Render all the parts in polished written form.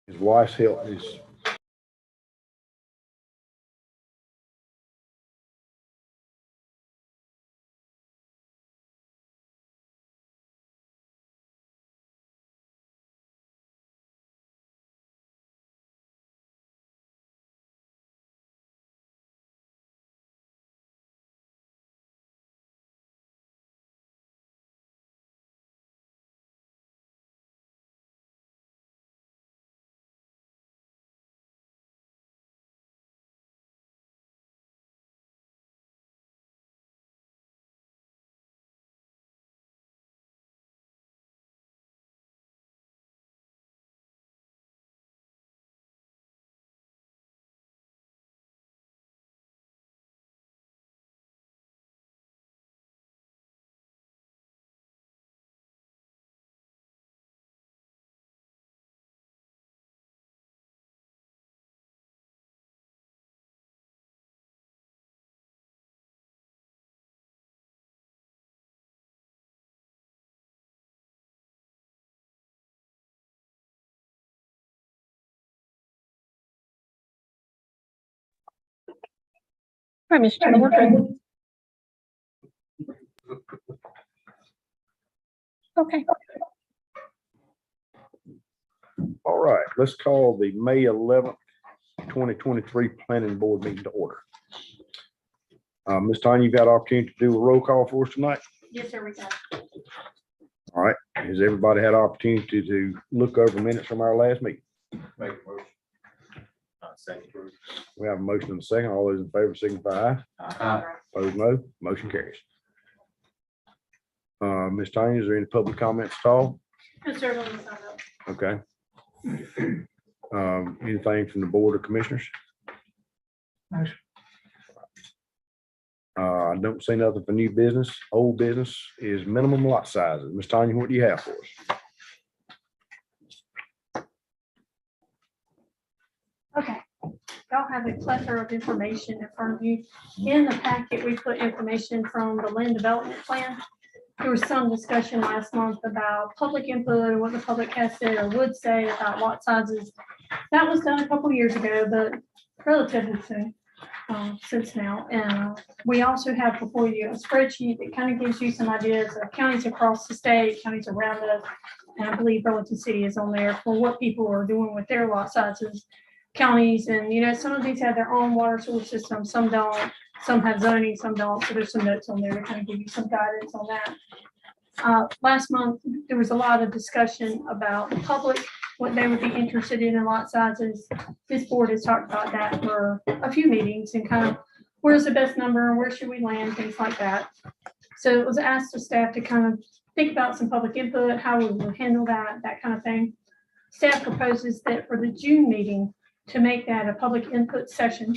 His wife's health is. Hi, Mr. Chairman, we're good. Okay. All right, let's call the May 11th, 2023 Planning Board meeting to order. Ms. Tanya, you've got opportunity to do a roll call for us tonight. Yes, sir, we can. All right, has everybody had opportunity to look over minutes from our last meeting? Make a motion. Second. We have a motion and a second. All those in favor signify aye. Opposed, no. Motion carries. Ms. Tanya, is there any public comments at all? Yes, sir, let me sign up. Okay. Anything from the Board of Commissioners? I don't see nothing for new business. Old business is minimum lot sizes. Ms. Tanya, what do you have for us? Okay, y'all have a plethora of information in front of you. In the packet, we put information from the land development plan. There was some discussion last month about public input, or what the public has said or would say about lot sizes. That was done a couple years ago, but relatively soon, since now. And we also have before you a spreadsheet that kind of gives you some ideas of counties across the state, counties around us. And I believe Burlington City is on there for what people are doing with their lot sizes. Counties, and some of these have their own water source system, some don't, some have zoning, some don't. So there's some notes on there to kind of give you some guidance on that. Last month, there was a lot of discussion about the public, what they would be interested in lot sizes. This board has talked about that for a few meetings and kind of where's the best number, where should we land, things like that. So it was asked of staff to kind of think about some public input, how we would handle that kind of thing. Staff proposes that for the June meeting, to make that a public input session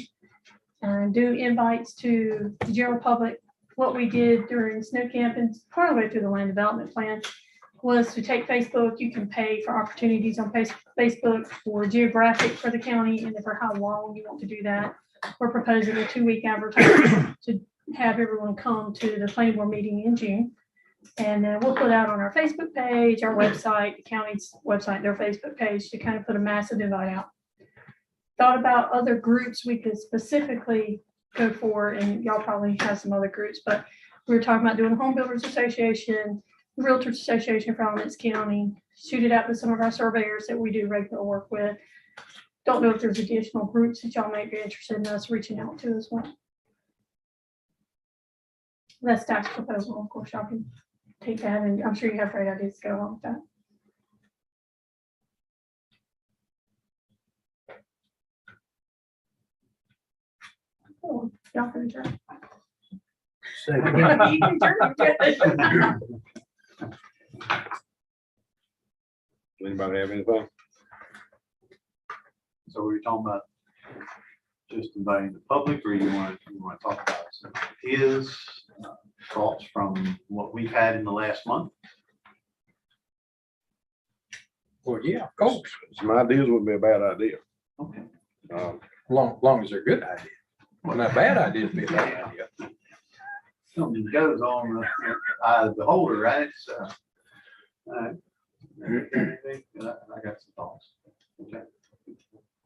and do invites to the general public. What we did during snow camp and part of the way through the land development plan was to take Facebook. You can pay for opportunities on Facebook for geographic for the county and for how long you want to do that. We're proposing a 2-week advertisement to have everyone come to the planning board meeting in June. And then we'll put out on our Facebook page, our website, the county's website, their Facebook page to kind of put a massive invite out. Thought about other groups we could specifically go for, and y'all probably have some other groups, but we were talking about doing a home builders association, realtors association for Alamance County, shoot it out to some of our surveyors that we do regular work with. Don't know if there's additional groups that y'all might be interested in us reaching out to as well. That's staff's proposal. Of course, y'all can take that, and I'm sure you have great ideas to go along with that. Oh, y'all can adjourn. You can adjourn. Anybody have anything? So we're talking about just inviting the public, or you want to talk about some ideas, thoughts from what we've had in the last month? Well, yeah, of course. Some ideas wouldn't be a bad idea. Okay. Long as they're good ideas. Well, not bad ideas be a bad idea. Something goes on the eye of the beholder, right? So, all right. I got some thoughts. Okay.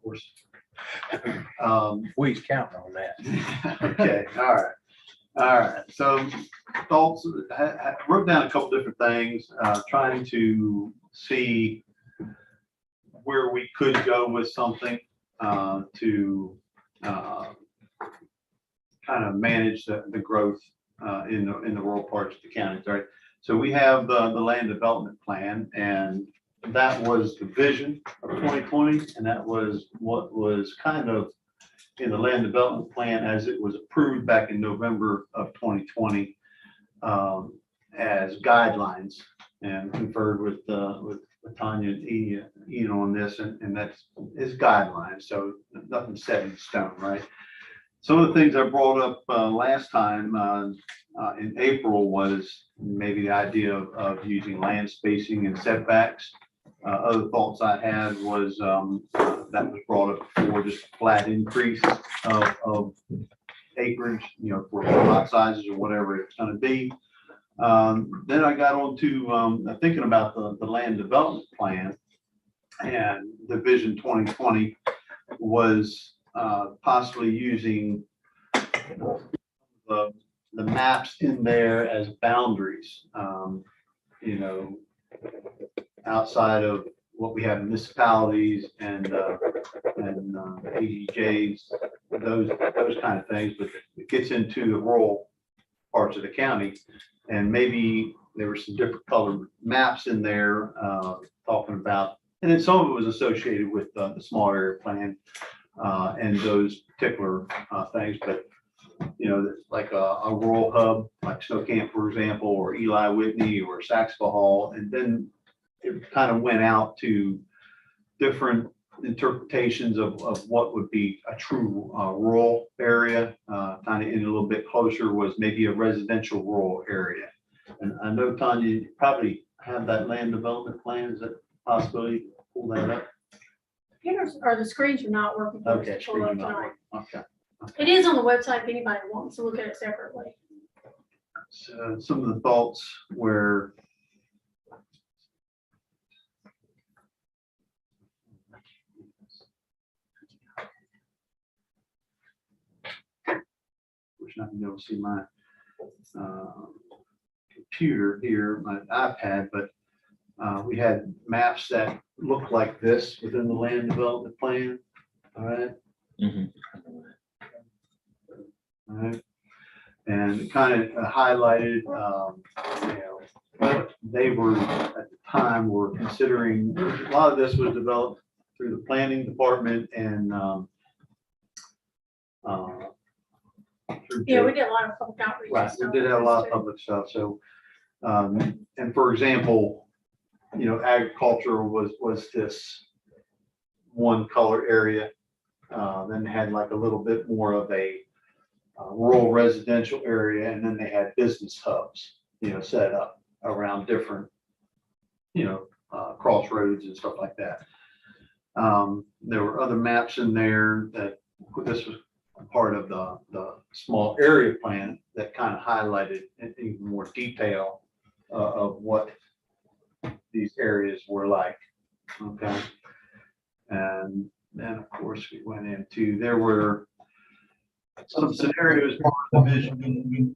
course, We we's counting on that. Okay, all right. So thoughts, wrote down a couple different things, trying to see where we could go with something, to, kind of manage the growth, in the rural parts of the county, right? So we have the land development plan, and that was the vision of 2020, and that was what was kind of in the land development plan as it was approved back in November of 2020, as guidelines, and conferred with Tanya and Ian on this, and that's is guidelines, so nothing set in stone, right? Some of the things I brought up last time in April was maybe the idea of using land spacing and setbacks. Other thoughts I had was that was brought up before, just a flat increase of acreage, for lot sizes or whatever it's going to be. Then I got on to thinking about the land development plan, and the Vision 2020 was possibly using the maps in there as boundaries, outside of what we have municipalities and EDJs, those kind of things, but it gets into the rural parts of the county. And maybe there were some different colored maps in there, talking about, and then some of it was associated with the small area plan, and those particular things. But like a rural hub, like Snow Camp, for example, or Eli Whitney or Saxville Hall, and then it kind of went out to different interpretations of what would be a true rural area. Kind of in a little bit closer was maybe a residential rural area. And I know, Tanya, you probably have that land development plan. Is that a possibility? Pull that up. Computers or the screens are not working. for us Okay. to pull up tonight. Okay. It is on the website if anybody wants to look at it separately. So some of the thoughts were, wish I could be able to see my computer here, my iPad, but we had maps that look like this within the land development plan. All right. All right. And it kind of highlighted, what they were at the time were considering. A lot of this was developed through the planning department and through Yeah, we did a lot of public outreach. Right, we did have a lot of public stuff, so, and for example, agriculture was this one color area. Then they had like a little bit more of a rural residential area, and then they had business hubs, set up around different, crossroads and stuff like that. There were other maps in there that this was part of the small area plan that kind of highlighted in even more detail of what these areas were like. Okay. And then of course we went into, there were some scenarios part of the vision.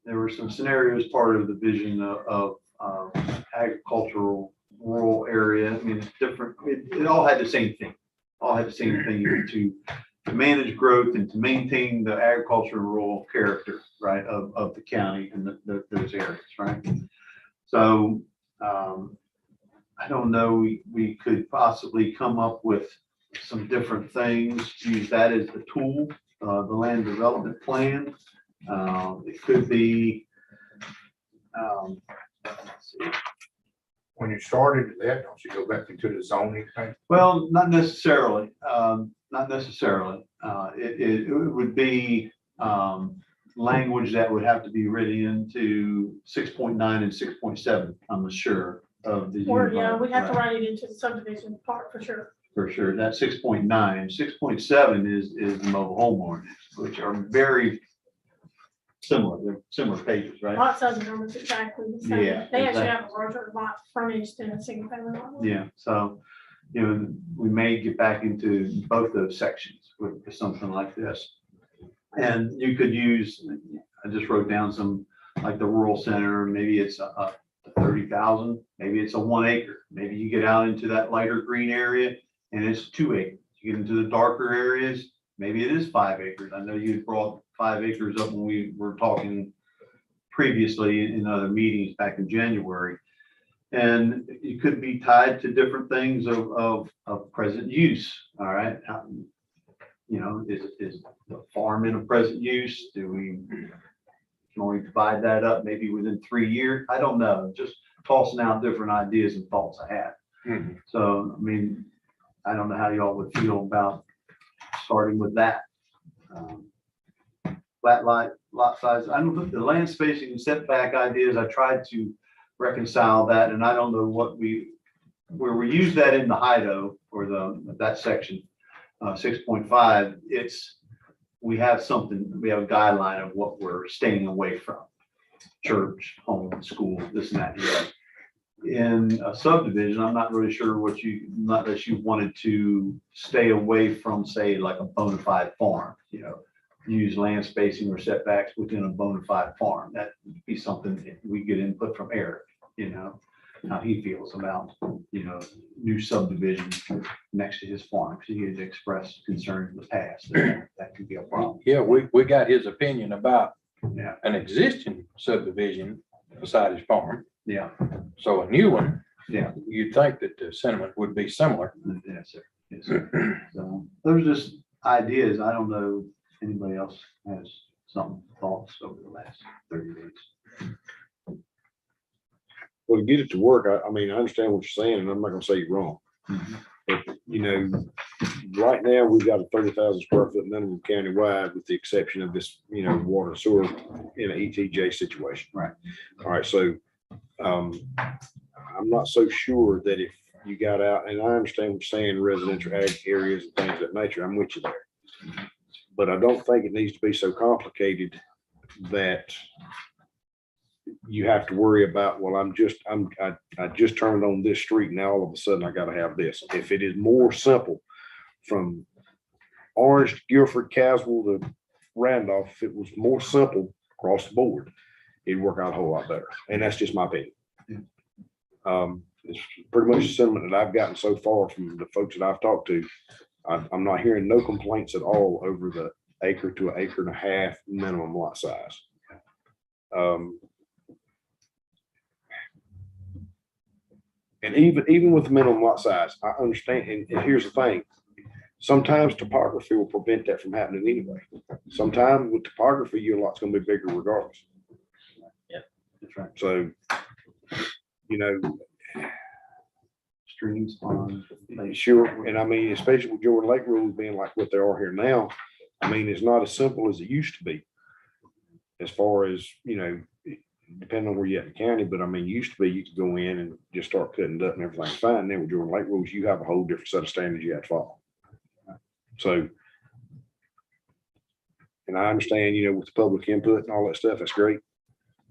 There were some scenarios part of the vision of agricultural rural area. I mean, it's different. It all had the same thing. All had the same thing to manage growth and to maintain the agricultural rural character, right, of the county and those areas, right? So I don't know. We could possibly come up with some different things. Use that as the tool, the land development plan. It could be. Let's see. When you started that, don't you go back into the zoning thing? Well, not necessarily. Not necessarily. It would be language that would have to be written into 6.9 and 6.7. I'm sure of the. Or, yeah, we have to Right. write it into the subdivision part for sure. For sure. That 6.9, 6.7 is the mobile home ordinance, which are very they're similar pages, right? Lot size and numbers exactly the same. Yeah, They actually exactly. have a larger lot frontage than a single family lot. Yeah, so, you know, we may get back into both those sections with something like this. And you could use, I just wrote down some, like the rural center, maybe it's a 30,000, maybe it's a 1 acre. Maybe you get out into that lighter green area and it's 2 acres. You get into the darker areas, maybe it is 5 acres. I know you brought 5 acres up when we were talking previously in other meetings back in January. And it could be tied to different things of present use, all right? You know, is the farm in a present use? Can we divide that up maybe within 3 years? I don't know, just tossing out different ideas and thoughts I had. Mhm. So, I mean, I don't know how y'all would feel about starting with that. Flat lot size, I don't know, the land spacing and setback ideas, I tried to reconcile that, and I don't know where we use that in the HIDO or that section, 6.5, we have a guideline of what we're staying away from. Church, home, school, this and that, yeah. In a subdivision, I'm not really sure not that you wanted to stay away from, say, like a bona fide farm, you know, use land spacing or setbacks within a bona fide farm. That would be something that we get input from Eric, you know, how he feels about, you know, new subdivisions next to his farm, because he had expressed concern in the past that could be a problem. Yeah, we got his opinion about Yeah, an existing subdivision beside his farm. yeah, So a new one. Yeah. You'd think that the sentiment would be similar. yes, sir. Yes, sir. So those are just ideas. I don't know if anybody else has some thoughts over the last 30 days. Well, to get it to work, I mean, I understand what you're saying, and I'm not gonna say you're wrong. But, you know, right now, we've got a 30,000 square foot minimum countywide, with the exception of this, you know, water and sewer in an ETJ situation. Right. All right, so, I'm not so sure that if you got out, and I understand what you're saying, residential ag areas and things of that nature, I'm with you there. But I don't think it needs to be so complicated that you have to worry about, well, I just turned on this street, now all of a sudden I gotta have this. If it is more simple from Orange to Guilford, Caswell to Randolph, if it was more simple across the board, it'd work out a whole lot better. And that's just my opinion. It's pretty much the sentiment that I've gotten so far from the folks that I've talked to. I'm not hearing no complaints at all over the acre to an acre and a half minimum lot size. And even with the minimum lot size, I understand, and here's the thing, sometimes topography will prevent that from happening anyway. Sometimes with topography, your lot's gonna be bigger regardless. That's right. So, you know, Streams, ponds. sure, and I mean, especially with Jordan Lake rules being like what they are here now, I mean, it's not as simple as it used to be. As far as, you know, depending on where you're at in the county, but I mean, used to be, you could go in and just start cutting up and everything's fine. Then with Jordan Lake rules, you have a whole different set of standards you have to follow. So, and I understand, you know, with the public input and all that stuff, that's great.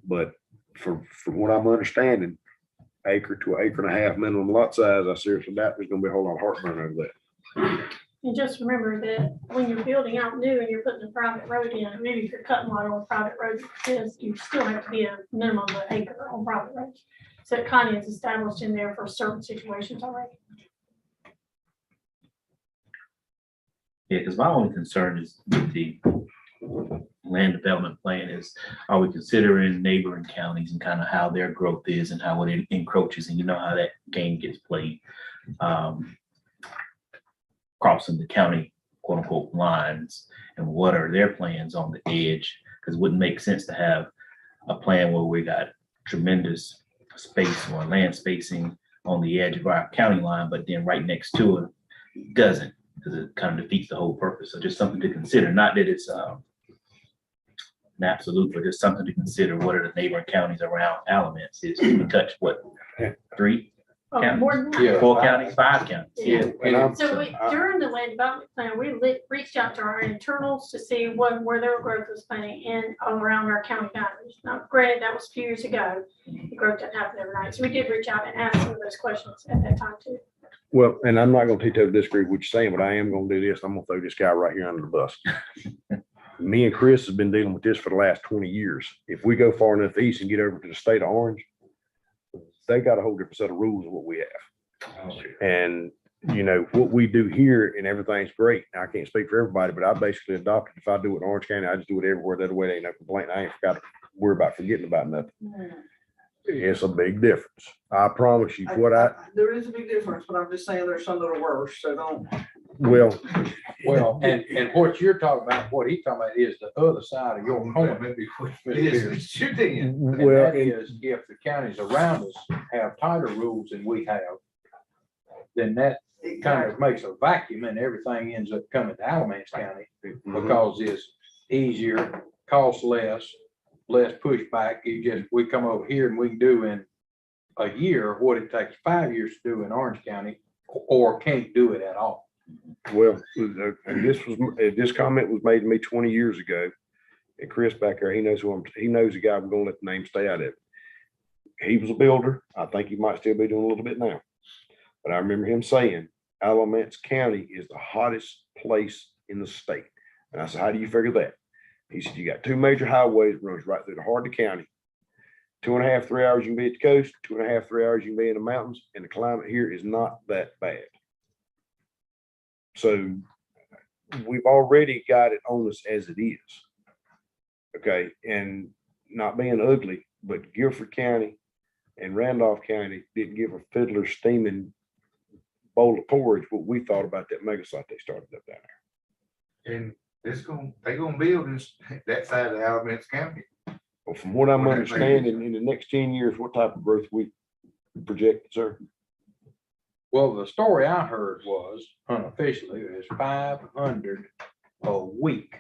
But from what I'm understanding, acre to an acre and a half minimum lot size, I seriously doubt there's gonna be a whole lot of heartburn over that. And just remember that when you're building out new and you're putting a private road in, maybe if you're cutting water on a private road, you still have to be a minimum of an acre on private roads. So it kind of is established in there for certain situations already. Yeah, because my only concern is with the land development plan is, are we considering neighboring counties and kind of how their growth is and how it encroaches, and you know how that game gets played. Crossing the county quote unquote lines, and what are their plans on the edge? Because it wouldn't make sense to have a plan where we got tremendous space or land spacing on the edge of our county line, but then right next to it doesn't, because it kind of defeats the whole purpose. So just something to consider, not that it's an absolute, but just something to consider. What are the neighboring counties around Alamance? Is we touch what, 3? Counties. more than that. Yeah. 4 counties, 5 counties. Yeah. And I'm- So during the land development plan, we reached out to our internals to see where their growth was planning in around our county boundaries. Now, granted, that was a few years ago. The growth didn't happen overnight. So we did reach out and ask some of those questions at that time too. Well, and I'm not gonna totally disagree with what you're saying, but I am gonna do this. I'm gonna throw this guy right here under the bus. Me and Chris has been dealing with this for the last 20 years. If we go far enough east and get over to the state of Orange, they got a whole different set of rules than what we have. And, you know, what we do here and everything's great. I can't speak for everybody, but I basically adopted, if I do it in Orange County, I just do it everywhere. That way, there ain't no complaint. I ain't got to worry about forgetting about nothing. It's a big difference. I promise you There is a big difference, but I'm just saying there's some that are worse, so don't. well, Well, and what you're talking about, what he's talking about is the other side of your coin. Yes, you did. And well, that is, if the counties around us have tighter rules than we have, then that kind of makes a vacuum and everything ends up coming to Alamance County because it's easier, costs less pushback. We come over here and we can do in a year what it takes 5 years to do in Orange County, or can't do it at all. well, and this comment was made to me 20 years ago. And Chris back there, he knows he knows the guy. We're gonna let the name stay out of it. He was a builder. I think he might still be doing a little bit now. But I remember him saying, Alamance County is the hottest place in the state. And I said, how do you figure that? He said, you got two major highways that runs right through the heart of the county. 2.5, 3 hours you can be at the coast, 2.5, 3 hours you can be in the mountains, and the climate here is not that bad. So we've already got it on us as it is. Okay, and not being ugly, but Guilford County and Randolph County didn't give a fiddler steaming bowl of porridge what we thought about that mega site they started up down there. And they gonna build in that side of Alamance County. Well, from what I'm Well, that understanding, in the next 10 years, what type of growth we projected, sir? Well, the story I heard was unofficially is 500 a week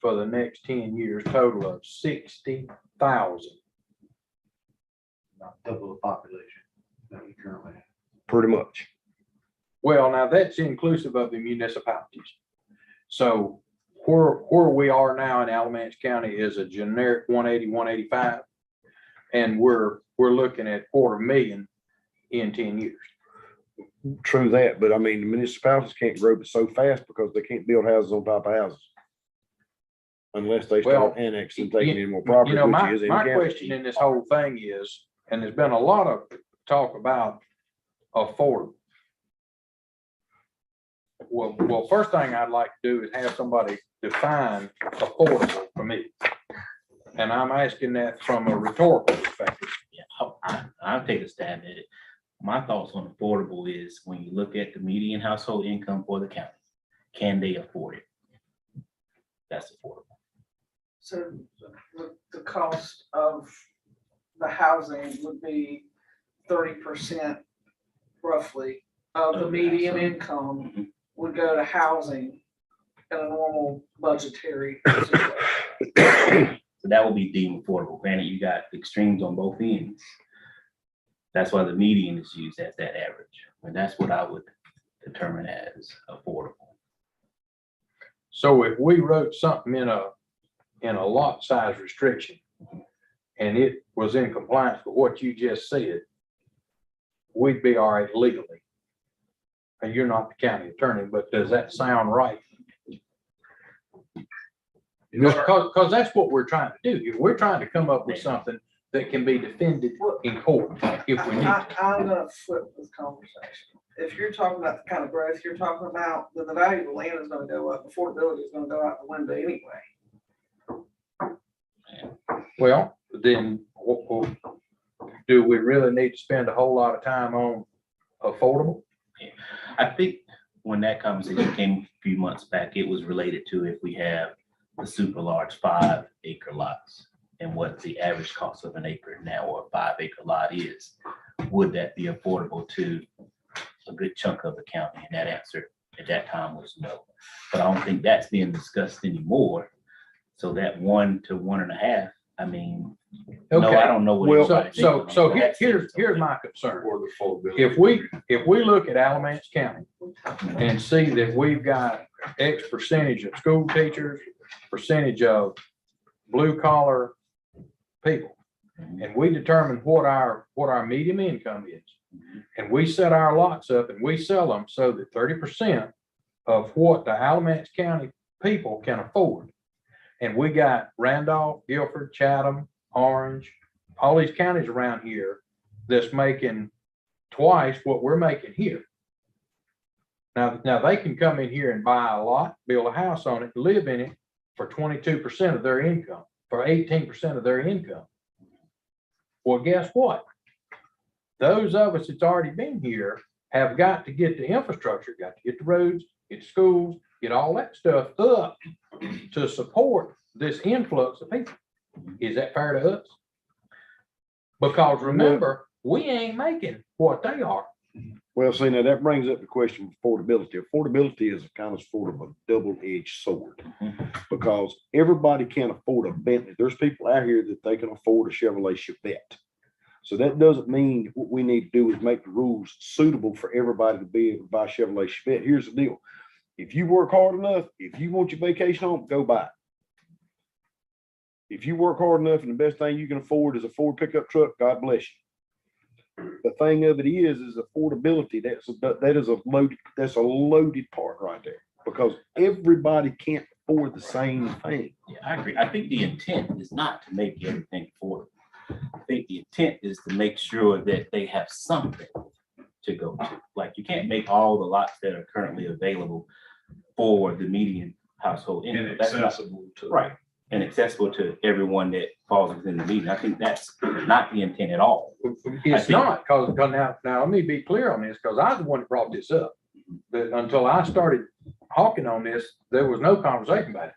for the next 10 years, total of 60,000. About double the population that we currently have. Pretty much. Well, now that's inclusive of the municipalities. So where we are now in Alamance County is a generic 180, 185. And we're looking at 250,000 in 10 years. True that, but I mean, the municipalities can't grow but so fast because they can't build houses on top of houses. Unless they start Well, annexing, taking any more You property, know, which is in the my county. question in this whole thing is, and there's been a lot of talk about affordable. Well, first thing I'd like to do is have somebody define affordable for me. And I'm asking that from a rhetorical perspective. Yeah, I'll take a stab at it. My thoughts on affordable is when you look at the median household income for the county, can they afford it? That's affordable. So the cost of the housing would be 30% roughly of the median income would go to housing in a normal budgetary situation. So that would be deemed affordable. Granted, you got extremes on both ends. That's why the median is used as that average. And that's what I would determine as affordable. So if we wrote something in a lot size restriction and it was in compliance with what you just said, we'd be all right legally. And you're not the county attorney, but does that sound right? Because that's what we're trying to do here. We're trying to come up with something that can be defended in court if we need to. I'm gonna flip this conversation. If you're talking about the kind of growth you're talking about, then the value of the land is gonna go up, affordability is gonna go out the window anyway. Well, then do we really need to spend a whole lot of time on affordable? I think when that conversation came a few months back, it was related to if we have the super large 5-acre lots and what the average cost of an acre now or a 5-acre lot is. Would that be affordable to a good chunk of the county? And that answer at that time was no. But I don't think that's being discussed anymore. So that 1 to 1.5, I mean, No, I Okay, don't know what. Well, anybody thinks so, on so that. here's my concern. Or the affordability. If we look at Alamance County and see that we've got X percentage of school teachers, percentage of blue collar people, and we determine what our medium income is, and we set our lots up and we sell them so that 30% of what the Alamance County people can afford. And we got Randolph, Guilford, Chatham, Orange, all these counties around here that's making twice what we're making here. Now they can come in here and buy a lot, build a house on it, live in it for 22% of their income, for 18% of their income. Well, guess what? Those of us that's already been here have got to get the infrastructure, got to get the roads, get the schools, get all that stuff up to support this influx of people. Is that fair to us? Because remember, we ain't making what they are. Well, see, now that brings up the question of affordability. Affordability is a kind of sort of a double-edged sword. Because everybody can't afford a Bentley. There's people out here that they can afford a Chevrolet Chevette. So that doesn't mean what we need to do is make the rules suitable for everybody to be able to buy Chevrolet Chevette. Here's the deal. If you work hard enough, if you want your vacation home, go buy it. If you work hard enough and the best thing you can afford is a Ford pickup truck, God bless you. The thing of it is affordability. That's a loaded part right there, because everybody can't afford the same thing. Yeah, I agree. I think the intent is not to make everything affordable. I think the intent is to make sure that they have something to go to. Like, you can't make all the lots that are currently available for the median household income. That's not right, and accessible to everyone that falls within the median. I think that's not the intent at all. It's not, because now let me be clear on this, because I was the one that brought this up. But until I started hawking on this, there was no conversation about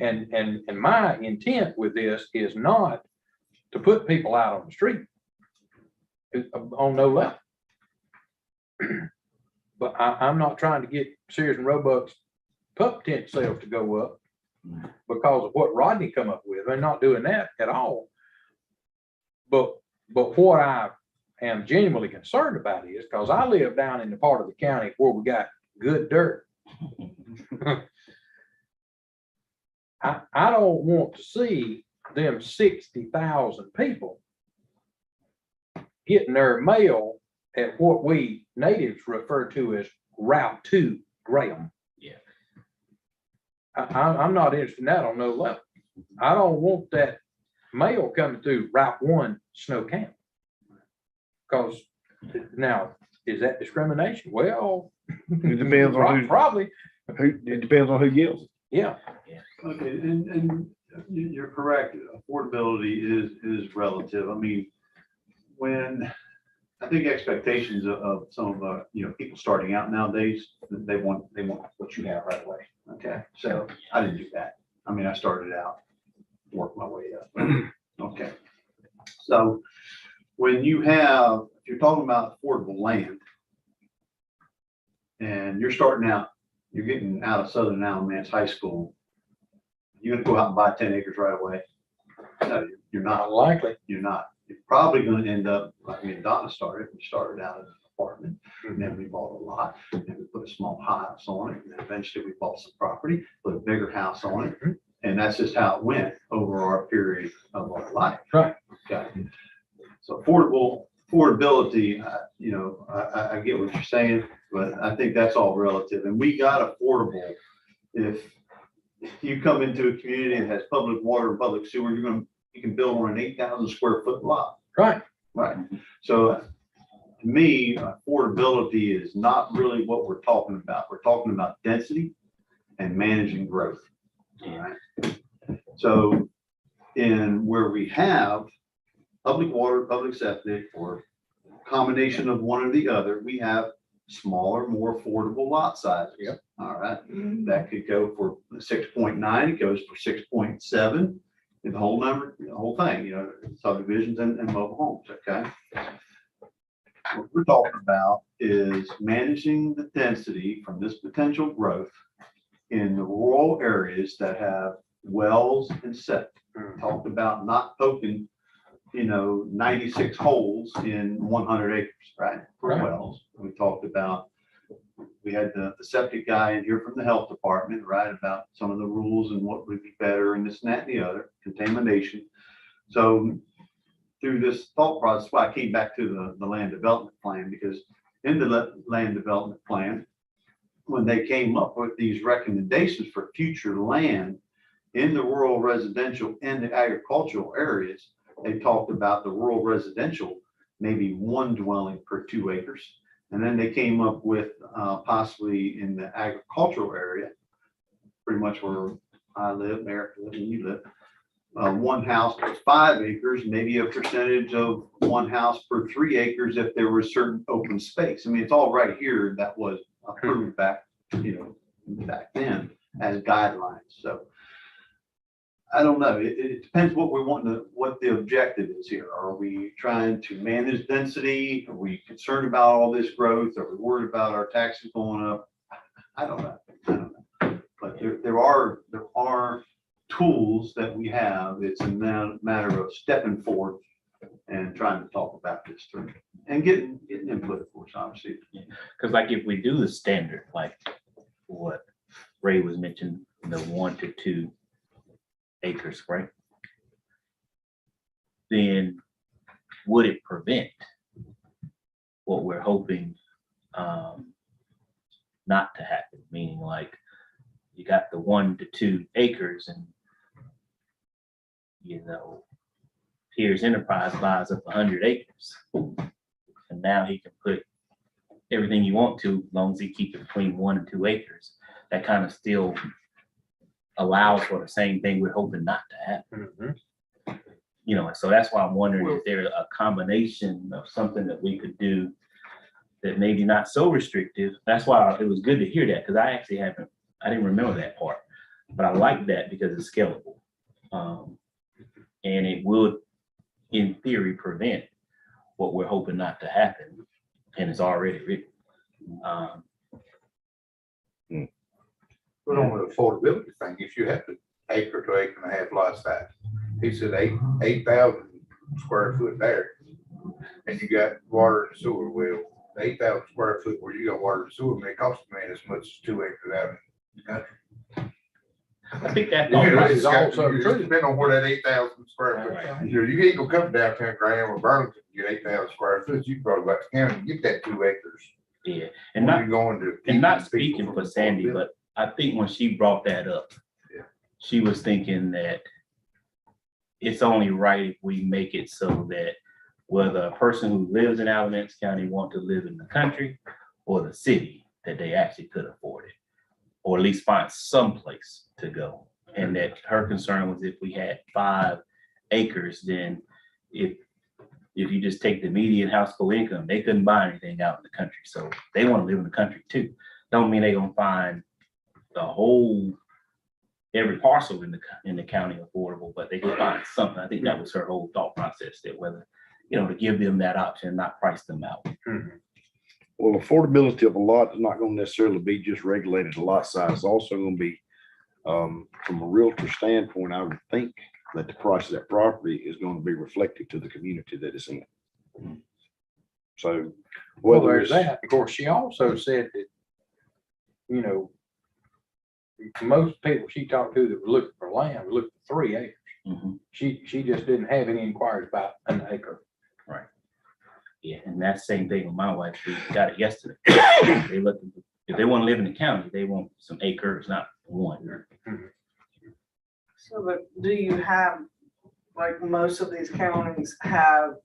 it. And my intent with this is not to put people out on the street on no level. But I'm not trying to get Sears and Roebuck's pup tent sales to go up because of what Rodney come up with. They're not doing that at all. But what I am genuinely concerned about is, because I live down in the part of the county where we got good dirt. I don't want to see them 60,000 people getting their mail at what we natives refer to as Route 2 Graham. Yeah. I'm not interested in that on no level. I don't want that mail coming through Route 1 Snow Camp. Because now, is that discrimination? Well, It depends on who, probably. it depends on who yells it. Yeah. Okay, and you're correct. Affordability is relative. I mean, when I think expectations of some of the, people starting out nowadays, they want what you have right away. Okay, so I didn't do that. I mean, I started out, worked my way up. Okay, so when if you're talking about affordable land and you're starting out, you're getting out of Southern Alamance High School, you're gonna go out and buy 10 acres right away? No, you're not. Likely. You're not. You're probably gonna end up like me and Donna started. We started out in an apartment, and then we bought a lot, and we put a small house on it, and then eventually we bought some property, put a bigger house on it, and that's just how it went over our period of our life. Right. Okay. So affordability, I get what you're saying, but I think that's all relative, and we got affordable. If you come into a community that has public water and public sewer, you can build on an 8,000 square foot lot. Right. Right. So to me, affordability is not really what we're talking about. We're talking about density and managing growth. All right. So in where we have public water, public septic, or combination of one or the other, we have smaller, more affordable lot sizes. Yep. All right. That could go for 6.9, it goes for 6.7, and the whole number, the whole thing, subdivisions and mobile homes. Okay. What we're talking about is managing the density from this potential growth in the rural areas that have wells and septic. Talked about not poking know, 96 holes in 100 acres, right? For Right. wells. We talked about, we had the septic guy in here from the health department, right? About some of the rules and what would be better and this and that and the other, contamination. So through this thought process, why I came back to the land development plan, because in the land development plan, when they came up with these recommendations for future land in the rural residential and the agricultural areas, they talked about the rural residential, maybe one dwelling per 2 acres. And then they came up with possibly in the agricultural area, pretty much where I live, Eric, and you live, one house per 5 acres, maybe a percentage of one house per 3 acres if there was certain open space. I mean, it's all right here that was approved back, back then as guidelines. So I don't know. It depends what we want to, what the objective is here. Are we trying to manage density? Are we concerned about all this growth? Are we worried about our taxes going up? I don't know. But there are tools that we have. It's a matter of stepping forward and trying to talk about this through and getting input, of course, obviously. Because like if we do the standard, like what Ray was mentioning, the 1 to 2 acres, right? Then would it prevent what we're hoping not to happen? Meaning like you got the 1 to 2 acres and Pierce Enterprise buys up 100 acres. And now he can put everything you want to, as long as he keeps it between 1 and 2 acres. That kind of still allows for the same thing we're hoping not to happen. So that's why I'm wondering if there's a combination of something that we could do that maybe not so restrictive. That's why it was good to hear that, because I didn't remember that part, but I like that because it's scalable. And it would, in theory, prevent what we're hoping not to happen, and it's already written. But on the affordability thing, if you have an acre to acre and a half lot size, he said 8,000 square foot there. And you got water and sewer. Well, 8,000 square foot where you got water and sewer may cost a man as much as 2 acres out in the country. I think that It's also got- true. it depends on where that 8,000 square foot. Right. You ain't gonna come downtown Graham or Burlington, and get 8,000 square foot. You probably got the county and get that 2 acres. Yeah, and When not you're going to. and not people speaking from for Sandy, affordability. but I think when she brought that up, Yeah. she was thinking that it's only right if we make it so that whether a person who lives in Alamance County want to live in the country or the city, that they actually could afford it, or at least find some place to go. And that her concern was if we had 5 acres, then if you just take the median household income, they couldn't buy anything out in the country. So they want to live in the country too. Don't mean they're gonna find every parcel in the county affordable, but they can find something. I think that was her whole thought process, that whether, to give them that option, not price them out. Well, affordability of a lot is not going to necessarily be just regulated to lot size. It's also going to be, from a realtor standpoint, I would think that the price of that property is going to be reflective to the community that it's in. So Well, whether there's it's, that. Of course, she also said that, most people she talked to that were looking for land were looking for 3 acres. Mhm. She just didn't have any inquiries about an acre. Yeah, and that same thing with my wife. She got it yesterday. They looking, if they want to live in the county, they want some acres, not 1. So, but do you have, like, most of these counties have,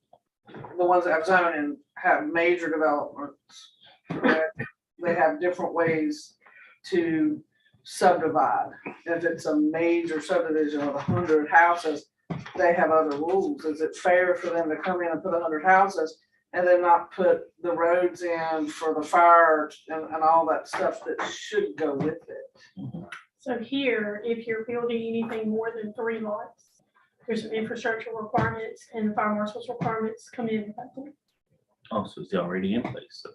the ones that have zoning have major developments, correct? They have different ways to subdivide. If it's a major subdivision of 100 houses, they have other rules. Is it fair for them to come in and put 100 houses and then not put the roads in for the fire and all that stuff that should go with it? So here, if you're building anything more than 3 lots, there's some infrastructure requirements and the fire marshal's requirements come in. Oh, so it's already in place. So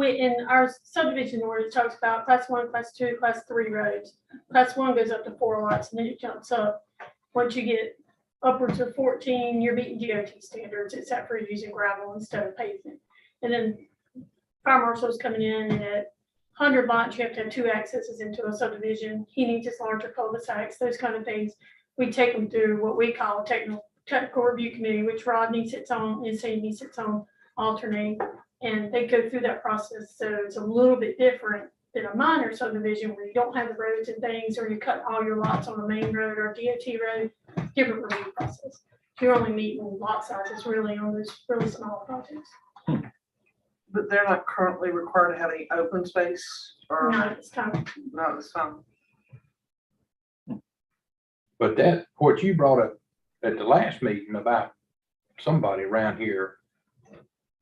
In our subdivision ordinance talks about class 1, class 2, class 3 roads. Class 1 goes up to 4 lots and then it jumps up. Once you get upwards of 14, you're meeting DOT standards, except for using gravel instead of pavement. And then fire marshal's coming in and at 100 lots, you have to have 2 accesses into a subdivision. He needs his larger cul-de-sacs, those kind of things. We take them through what we call a technical review committee, which Rodney sits on and Sandy sits on, alternate. And they go through that process. So it's a little bit different than a minor subdivision where you don't have the roads and things, or you cut all your lots on a main road or DOT road, different review process. You're only meeting lot sizes really on those really small projects. But they're not currently required to have any open space or Not at this time. not this time. But that, what you brought up at the last meeting about somebody around here,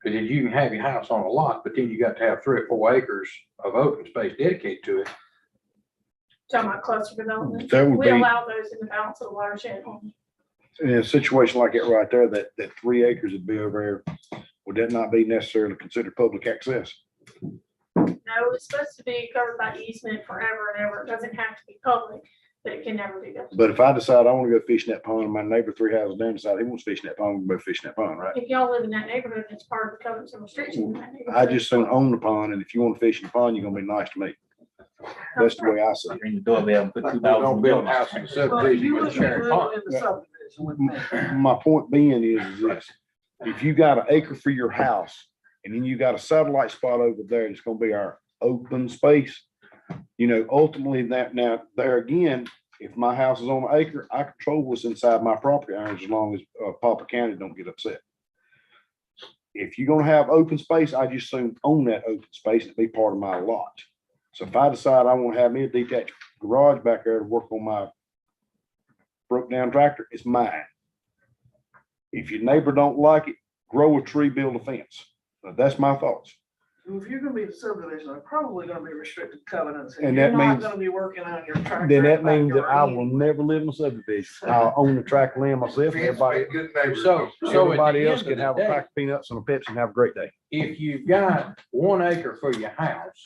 that you can have your house on a lot, but then you got to have 3 or 4 acres of open space dedicated to it. Talking about cluster development. That would We be, allow those in the balance of the watershed only. in a situation like that right there, that 3 acres would be over there, would that not be necessarily considered public access? No, it's supposed to be covered by easement forever and ever. It doesn't have to be public, but it can never be done. But if I decide I want to go fish in that pond, and my neighbor 3 houses down decide he wants to fish in that pond, we'll go fish in that pond, right? If y'all live in that neighborhood, it's part of the covenants and restrictions in that neighborhood. I just soon own the pond, and if you want to fish in the pond, you're gonna be nice to me. That's the way I see it. Ring the doorbell and put We 2,000. don't build a house in the subdivision You with a would be shared living pond. in the subdivision with me. My point being is this, if you got an acre for your house, and then you got a satellite spot over there, it's gonna be our open space. You know, ultimately that, now, there again, if my house is on an acre, I control what's inside my property owners as long as Papa County don't get upset. If you're gonna have open space, I just soon own that open space and be part of my lot. So if I decide I wanna have me a detached garage back there to work on my broke down tractor, it's mine. If your neighbor don't like it, grow a tree, build a fence. That's my thoughts. If you're gonna be the subdivision, they're probably gonna be restricted covenants. And You're that not means- gonna be working on your tractor. Then in that the means that I backyard will never live in a subdivision. I'll own the tract land myself. Everybody, Good neighbor. So at the everybody else end can of the have a day, pack of peanuts and a Pepsi and have a great day. if you've got 1 acre for your house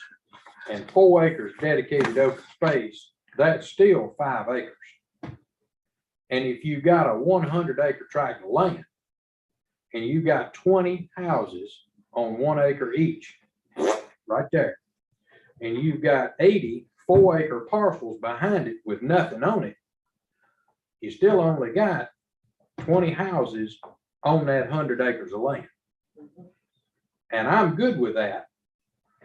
and 4 acres dedicated open space, that's still 5 acres. And if you got a 100-acre tract of land and you got 20 houses on 1 acre each, right there, and you've got 80 4-acre parcels behind it with nothing on it, you still only got 20 houses on that 100 acres of land. And I'm good with that,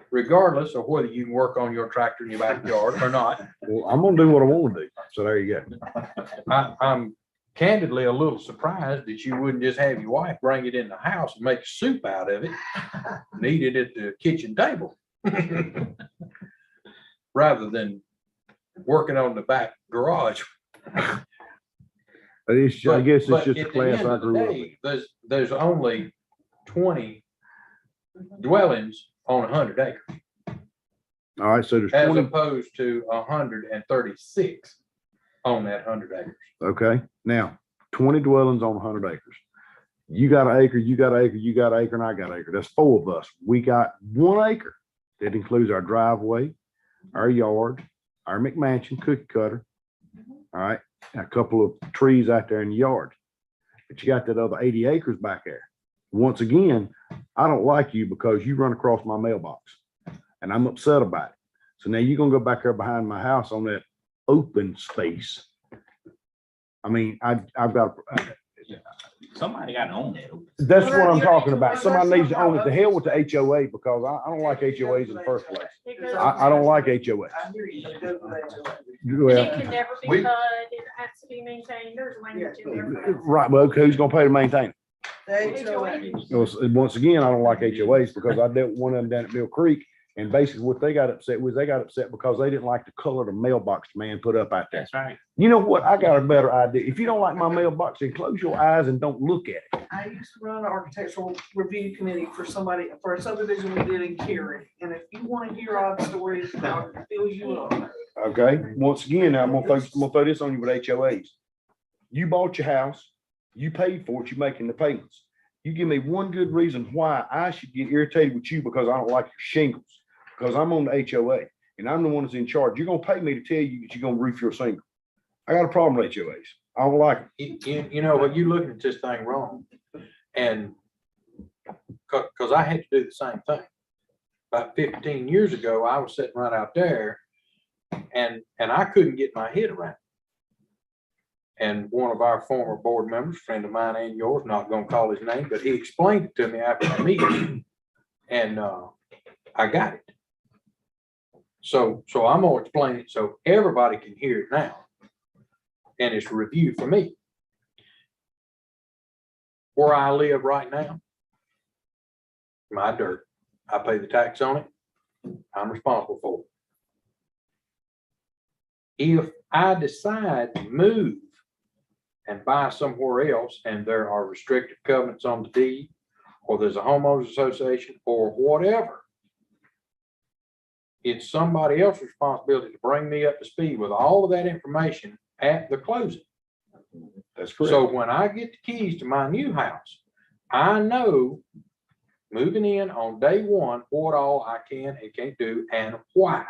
regardless of whether you can work on your tractor in your backyard or not. Well, I'm gonna do what I want to do. So there you go. I'm candidly a little surprised that you wouldn't just have your wife bring it in the house and make soup out of it, and eat it at the kitchen table. Rather than working on the back garage. But it's, I guess it's But just a at the class end I of the grew up in. day, there's only 20 dwellings on 100 acres, All right, so there's as 20, opposed to 136 on that 100 acres. okay, now, 20 dwellings on 100 acres. You got an acre, you got an acre, you got an acre, and I got an acre. That's 4 of us. We got 1 acre. That includes our driveway, our yard, our McMansion cookie cutter. All right, and a couple of trees out there in the yard. But you got that other 80 acres back there. Once again, I don't like you because you run across my mailbox and I'm upset about it. So now you're gonna go back there behind my house on that open space. I mean, I've got, Somebody got to own that. that's what I'm talking about. Somebody needs to own it. The hell with the HOA because I don't like HOAs in the first place. I don't like HOAs. I hear you, but it goes with HOA. Well, It can never be we- cut, it has to be maintained, there's language in there. right, well, who's gonna pay to maintain it? The HOA. Once again, I don't like HOAs because I dealt with one of them down at Mill Creek. And basically what they got upset was they got upset because they didn't like the color the mailbox man put up out there. That's right. You know what? I got a better idea. If you don't like my mailbox, then close your eyes and don't look at it. I used to run an architectural review committee for somebody, for a subdivision we did in Cary. And if you want to hear odd stories, I'll fill you up. Okay, once again, now I'm gonna throw this on you with HOAs. You bought your house, you paid for it, you're making the payments. You give me one good reason why I should get irritated with you because I don't like your shingles. Because I'm on the HOA and I'm the one that's in charge. You're gonna pay me to tell you that you're gonna roof your shingle. I got a problem with HOAs. I don't like it. You know, but you're looking at this thing wrong. And cause I had to do the same thing. About 15 years ago, I was sitting right out there and I couldn't get my head around it. And one of our former board members, friend of mine and yours, not gonna call his name, but he explained it to me after the meeting. And I got it. So I'm gonna explain it so everybody can hear it now. And it's a review for me. Where I live right now, my dirt, I pay the tax on it. I'm responsible for it. If I decide to move and buy somewhere else and there are restrictive covenants on the deed, or there's a homeowners association or whatever, it's somebody else's responsibility to bring me up to speed with all of that information at the closing. That's correct. So when I get the keys to my new house, I know moving in on day one, what all I can and can't do and why,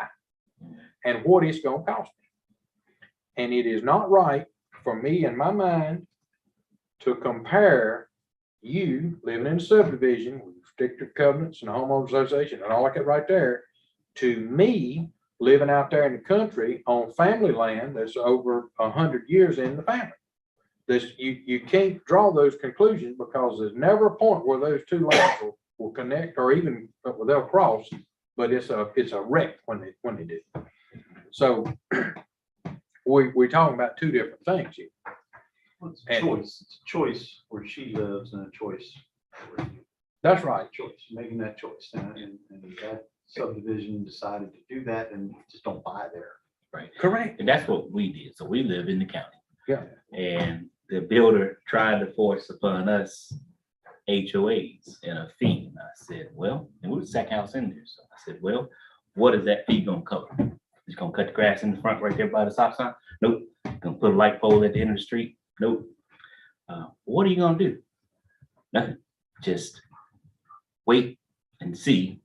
and what it's gonna cost me. And it is not right for me in my mind to compare you living in a subdivision with restrictive covenants and a homeowners association and all like that right there to me living out there in the country on family land that's over 100 years in the family. This, you can't draw those conclusions because there's never a point where those two lines will connect or even they'll cross, but it's a wreck when they do. So we're talking about two different things here. It's a choice. It's a choice where she lives and a choice. where you- That's right. Choice, making that choice. And that subdivision decided to do that and just don't buy there. Right. Correct. And that's what we did. So we live in the county. Yeah. And the builder tried to force upon us HOAs and a fee. And I said, well, and we were the second house in there. So I said, well, what is that fee gonna cover? It's gonna cut the grass in the front right there by the stop sign? Nope. Gonna put a light pole at the end of the street? Nope. What are you gonna do? Nothing. Just wait and see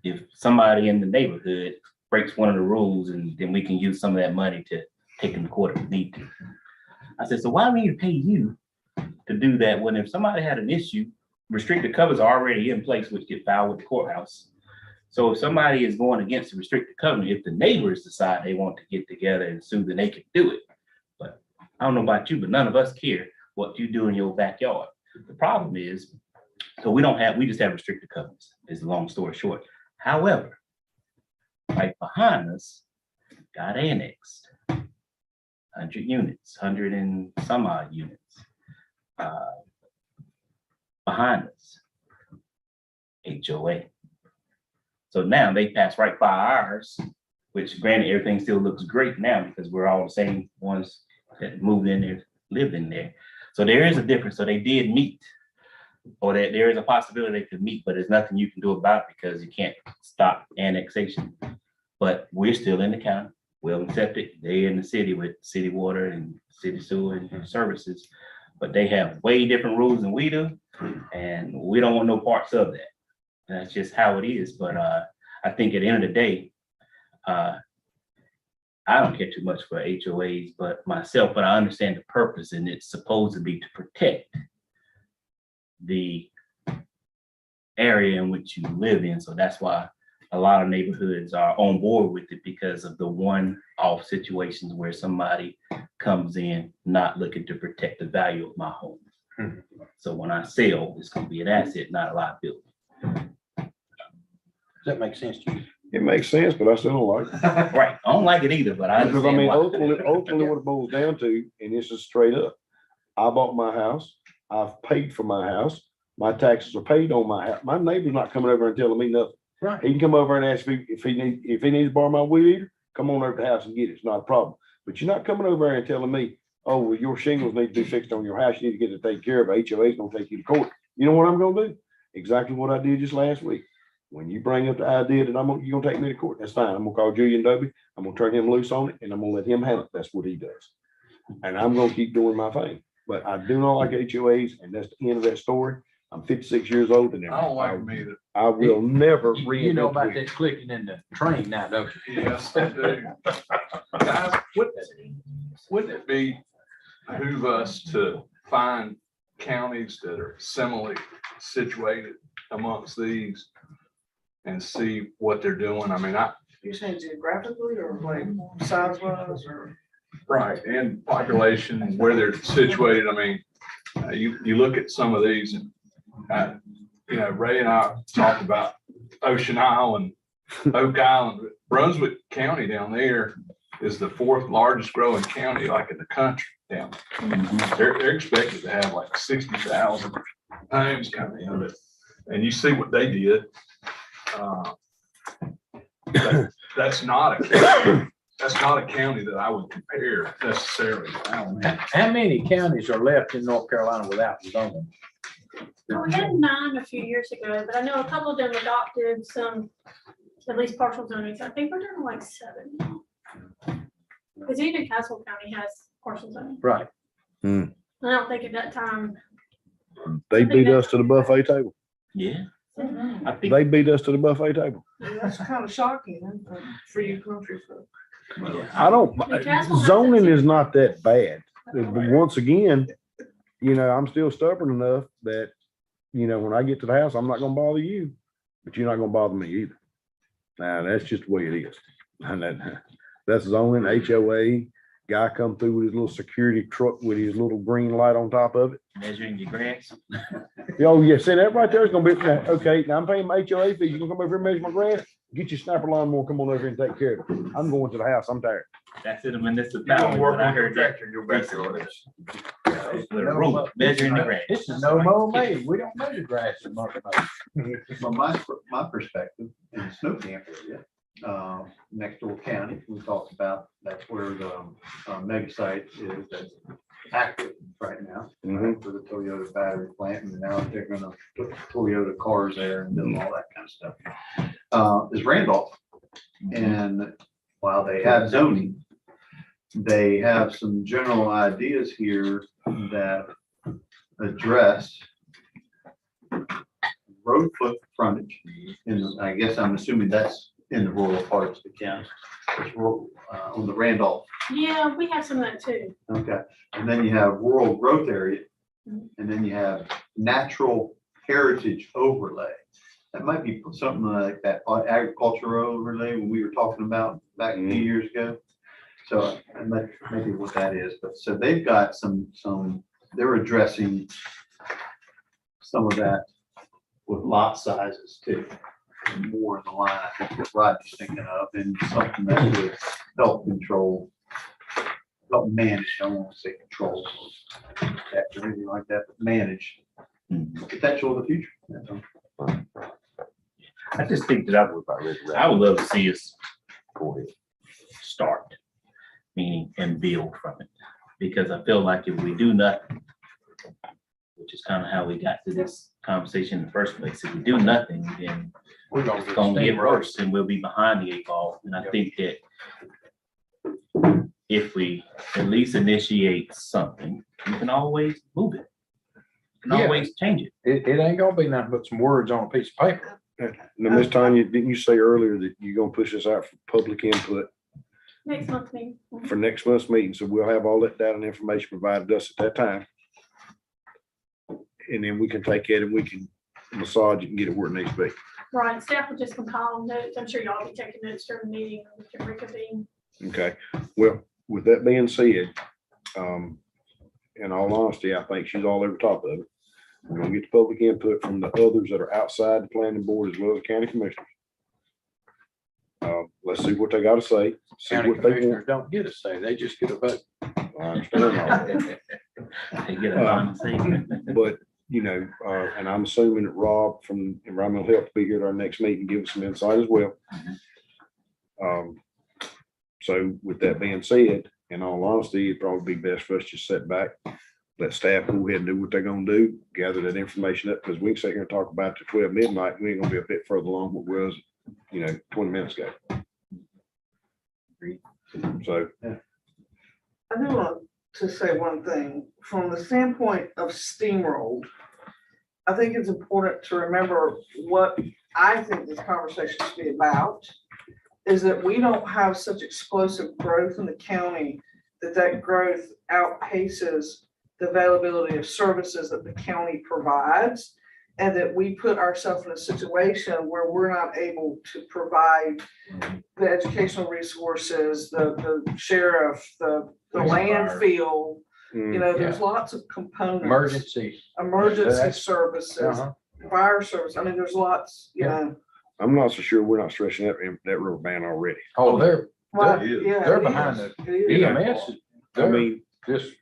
if somebody in the neighborhood breaks one of the rules, and then we can use some of that money to take them to court if we need to. I said, so why do we need to pay you to do that when if somebody had an issue, restricted covers are already in place, which get filed with the courthouse. So if somebody is going against the restricted covenant, if the neighbors decide they want to get together and sue, then they can do it. But I don't know about you, but none of us care what you do in your backyard. The problem is, so we just have restricted covenants, is the long story short. However, right behind us got annexed. 100 units, 100 and some odd units. Behind us, HOA. So now they pass right by ours, which granted, everything still looks great now because we're all the same ones that moved in there, lived in there. So there is a difference. So they did meet, or that there is a possibility they could meet, but there's nothing you can do about it because you can't stop annexation. But we're still in the county. We'll accept it. They're in the city with city water and city sewer and services, but they have way different rules than we do. And we don't want no parts of that. That's just how it is. But I think at the end of the day, I don't care too much for HOAs, but myself, but I understand the purpose, and it's supposed to be to protect the area in which you live in. So that's why a lot of neighborhoods are on board with it, because of the one-off situations where somebody comes in not looking to protect the value of my home. So when I sell, it's going to be an asset, not a liability. Does that make sense to you? It makes sense, but I still don't like it. Right. I don't like it either, but I Because I understand mean, why. ultimately what it boils down to, and this is straight up, I bought my house, I've paid for my house, my taxes are paid on my house. My neighbor's not coming over and telling me nothing. Right. He can come over and ask me if he needs to borrow my weed eater, come on over to the house and get it. It's not a problem. But you're not coming over there and telling me, oh, well, your shingles need to be fixed on your house. You need to get it taken care of. HOA is gonna take you to court. You know what I'm gonna do? Exactly what I did just last week. When you bring up the idea that you're gonna take me to court, that's fine. I'm gonna call Julian Dobie. I'm gonna turn him loose on it, and I'm gonna let him handle it. That's what he does. And I'm gonna keep doing my thing. But I do not like HOAs, and that's the end of that story. I'm 56 years old, and I don't like them either. I will never You know reinvent about the wheel. that clicking in the train now, don't you? Yes, I do. Guys, wouldn't it be, behoove us to find counties that are similarly situated amongst these and see what they're doing. I mean, You saying geographically or like size wise or? right, and population, and where they're situated. I mean, you look at some of these and, you know, Ray and I talked about Ocean Island, Oak Island, Brunswick County down there is the 4th largest growing county like in the country down there. They're expected to have like 60,000 homes coming in it. And you see what they did. That's not a county that I would compare necessarily. How many counties are left in North Carolina without zoning? Well, we had 9 a few years ago, but I know a couple of them adopted some, at least partial zonings. I think we're doing like 7 now. Because even Castle County has partial zoning. Right. I don't think at that time. They beat us to the buffet table. Yeah. I think, They beat us to the buffet table. That's kind of shocking for you country folk. I don't, zoning is not that bad. But once again, you know, I'm still stubborn enough that, you know, when I get to the house, I'm not gonna bother you, but you're not gonna bother me either. Now, that's just the way it is. And that's zoning, HOA, guy come through with his little security truck with his little green light on top of it. measuring your grass. Oh, yeah, see that right there is gonna be, okay, now I'm paying my HOA fees. You gonna come over here and measure my grass? Get your snapper lawnmower, come on over here and take care of it. I'm going to the house. I'm tired. That's it. I mean, that's You gonna about work what I on your heard that. tractor, your backyard. Measuring the grass. This is no mow made. We don't measure grass in North Carolina. From my perspective, in the snow camp area, next door county, we talked about, that's where the mega site is, that's active right now. Mhm. For the Toyota battery plant, and now they're gonna put Toyota cars there and do all that kind of stuff. Is Randolph. And while they have zoning, they have some general ideas here that address road foot frontage. And I guess I'm assuming that's in the rural parts of the county. It's rural, on the Randolph. Yeah, we have some of that too. Okay. And then you have rural growth area. And then you have natural heritage overlay. That might be something like that agricultural overlay when we were talking about back a few years ago. So and that maybe what that is, but so they've got some, they're addressing some of that with lot sizes too. More in the line, I think what Rodney's thinking of, and something that would help control, help manage, I don't want to say control, or anything like that, but manage potential of the future. That's all. I just think that I would love to see us start, meaning and build from it. Because I feel like if we do nothing, which is kind of how we got to this conversation in the first place, if we do nothing, then We're it's gonna get worse and we'll be behind the 8 ball. And I think that if we at least initiate something, you can always move it. You can Yeah. always change it. It ain't gonna be nothing but some words on a piece of paper. Now, Miss Tanya, didn't you say earlier that you're gonna push this out for public input Next month's meeting. for next month's meeting? So we'll have all that data and information provided to us at that time. And then we can take it and we can massage it and get it where it needs to be. Right, staff will just compile notes. I'm sure y'all will be taking notes during the meeting. We can reconvene. Okay, well, with that being said, in all honesty, I think she's all over top of it. We're gonna get the public input from the others that are outside the planning board as well as county commissioners. Let's see what they gotta say, see County what they commissioners want. don't get a say. They just get a vote. I understand all that. They get a final say. But, you know, and I'm assuming that Rob from Environmental Health will be here at our next meeting, give us some insight as well. So with that being said, in all honesty, it'd probably be best for us to sit back, let staff go ahead and do what they're gonna do, gather that information up, because we can sit here and talk about it to 12 midnight, we ain't gonna be a bit further along what was, 20 minutes ago. So, I do want to say one thing, from the standpoint of steamrolled, I think it's important to remember what I think this conversation should be about, is that we don't have such explosive growth in the county that growth outpaces the availability of services that the county provides. And that we put ourselves in a situation where we're not able to provide the educational resources, the sheriff, the landfill. You know, there's lots of components. Emergency That's- services, Uh-huh. fire service. I mean, there's lots, you know. I'm not so sure we're not stretching that rubber band already. Oh, they're, Well, is. yeah, they're it behind is. the It is. EMS. I They're mean, just,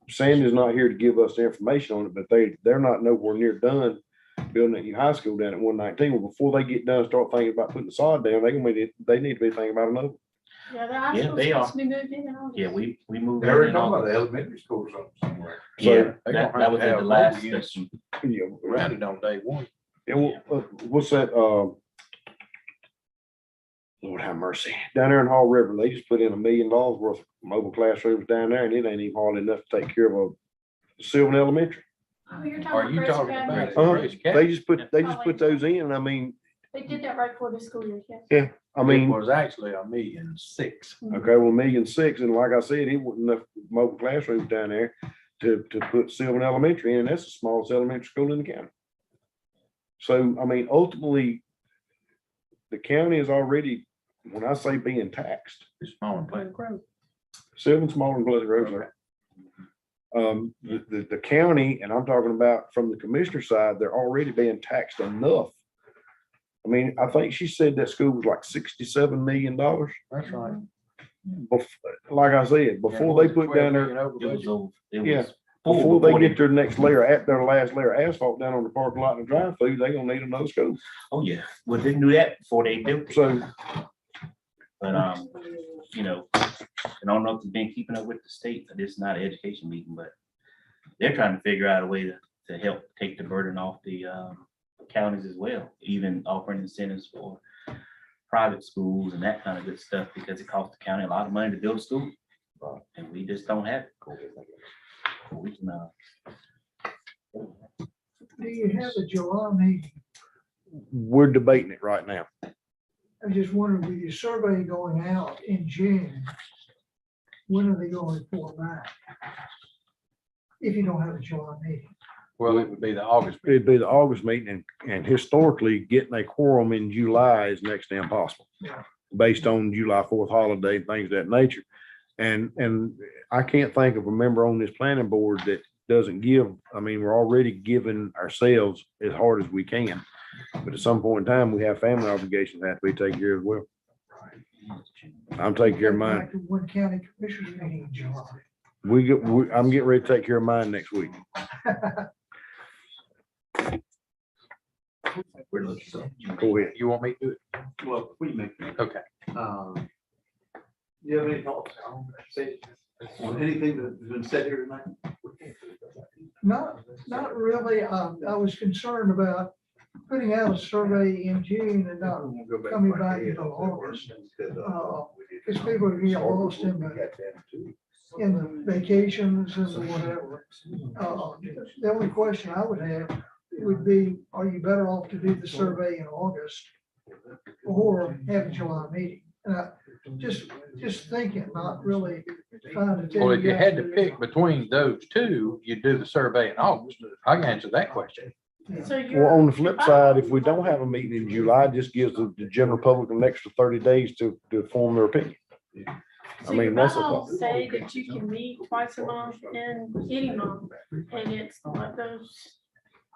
Sandy's not here to give us the information on it, but they're not nowhere near done building that new high school down at 119. Well, before they get done, start thinking about putting the sod down, they need to be thinking about another. Yeah, the high Yeah, school's they supposed to be moved in and all. Yeah, we moved. They already in talking on- about the elementary school or something somewhere. So, Yeah, they that gonna have was to at have the mobile last units session. rented on day one. Yeah, well, what's that, Lord have mercy, down there in Hall River, they just put in $1 million worth of mobile classrooms down there, and it ain't even hardly enough to take care of a Sylvan Elementary. Oh, you're Are you Grace talking Academy? about? Uh-huh. Grace Academy? They just put those in, I mean, They did that right before the school year, yes. I It mean, was actually $1.6 million. okay, well, $1.6 million, and like I said, it wasn't enough mobile classrooms down there to put Sylvan Elementary in, and that's the smallest elementary school in the county. So, I mean, ultimately, the county is already, when I say being taxed, It's small and plain. Sylvan, smaller than Pleasant Grove, sir. The county, and I'm talking about from the commissioner side, they're already being taxed enough. I mean, I think she said that school was like $67 million. That's right. Like I said, before they put down there, It was over. It Yeah. was full before they get they- their next layer, at their last layer of asphalt down on the parking lot and drive-through, they gonna need another school. Oh, yeah. Well, they knew that before they built it. So, But, you know, I don't know if you've been keeping up with the state. This is not an education meeting, but they're trying to figure out a way to help take the burden off the counties as well, even offering incentives for private schools and that kind of good stuff, because it costs the county a lot of money to build a school. And we just don't have it. We can, Do you have a July meeting? we're debating it right now. I just wondered, with your survey going out in June, when are they going to report back? If you don't have a July meeting. Well, it would be the August. meeting. It'd be the August meeting, and historically, getting a quorum in July is next to impossible. Yeah. Based on July 4th holiday, things of that nature. And I can't think of a member on this planning board that doesn't give, I mean, we're already giving ourselves as hard as we can. But at some point in time, we have family obligations that have to be taken care of as well. I'm taking care of mine. Back to one county commissioners meeting in July. I'm getting ready to take care of mine next week. Go ahead. You want me to do it? Well, we make, Okay. do you have any thoughts on anything that's been said here tonight? Not really. I was concerned about putting out a survey in June and not coming back until August. Because people are getting lost in the vacations and whatever. The only question I would have would be, are you better off to do the survey in August or have a July meeting? And I just thinking, not really trying to tell Well, if you guys had to pick between those two, you'd do the survey in August. I can answer that question. So you're. Well, on the flip side, if we don't have a meeting in July, it just gives the general public an extra 30 days to form their opinion. So I mean, your that's a bylaws thought. say that you can meet twice a month in any month, and it's what those,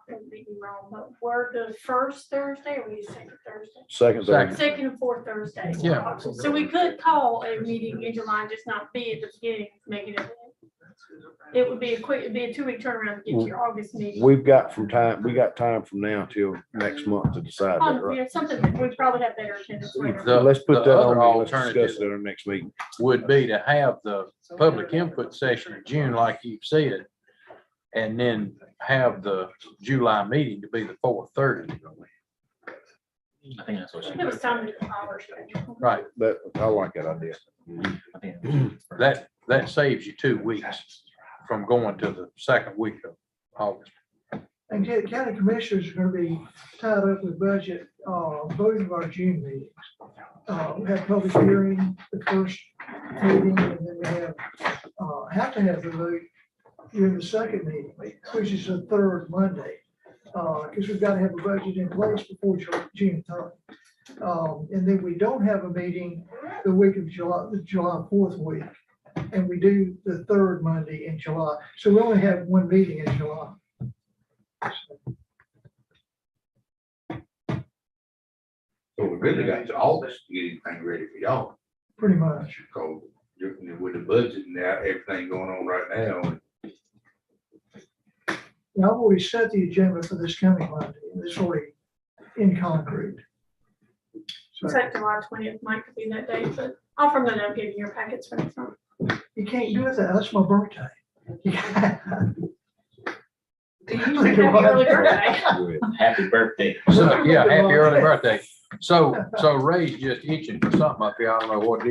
don't get me wrong, but we're the first Thursday, or we second Thursday? Second, third. Second and fourth Thursday. Yeah. So we could call a meeting in July, and just not be at the beginning, making it. It would be it'd be a 2-week turnaround to get to your August meeting. we got time from now till next month to decide that, right? Yeah, something that we probably have better attendance later. The- Let's put the that other on, let's alternative- discuss it at our next meeting. Would be to have the public input session in June, like you've said, and then have the July meeting to be the 4th Thursday. I think that's what she. It was time to hours. Right. I like that idea. I think- That saves you 2 weeks from going to the second week of August. And county commissioners are gonna be tied up with budget, both of our June meetings. We have public hearing, the first meeting, and then we have have to have the vote during the second meeting, which is the third Monday. Because we've got to have a budget in place before June 3rd. And then we don't have a meeting the week of July, the July 4th week. And we do the third Monday in July. So we only have one meeting in July. So we really got to August to get anything ready for y'all. Pretty much. Because with the budget and that, everything going on right now, And I've already set the agenda for this coming Monday, and it's already in concrete. So Except July 20th might could be that day, but I'll from the note give you your packets for next month. you can't do it, that's my birthday. Do you Happy early birthday. Happy birthday. So, yeah, happy early birthday. So Ray's just itching for something up here. I don't know what it is.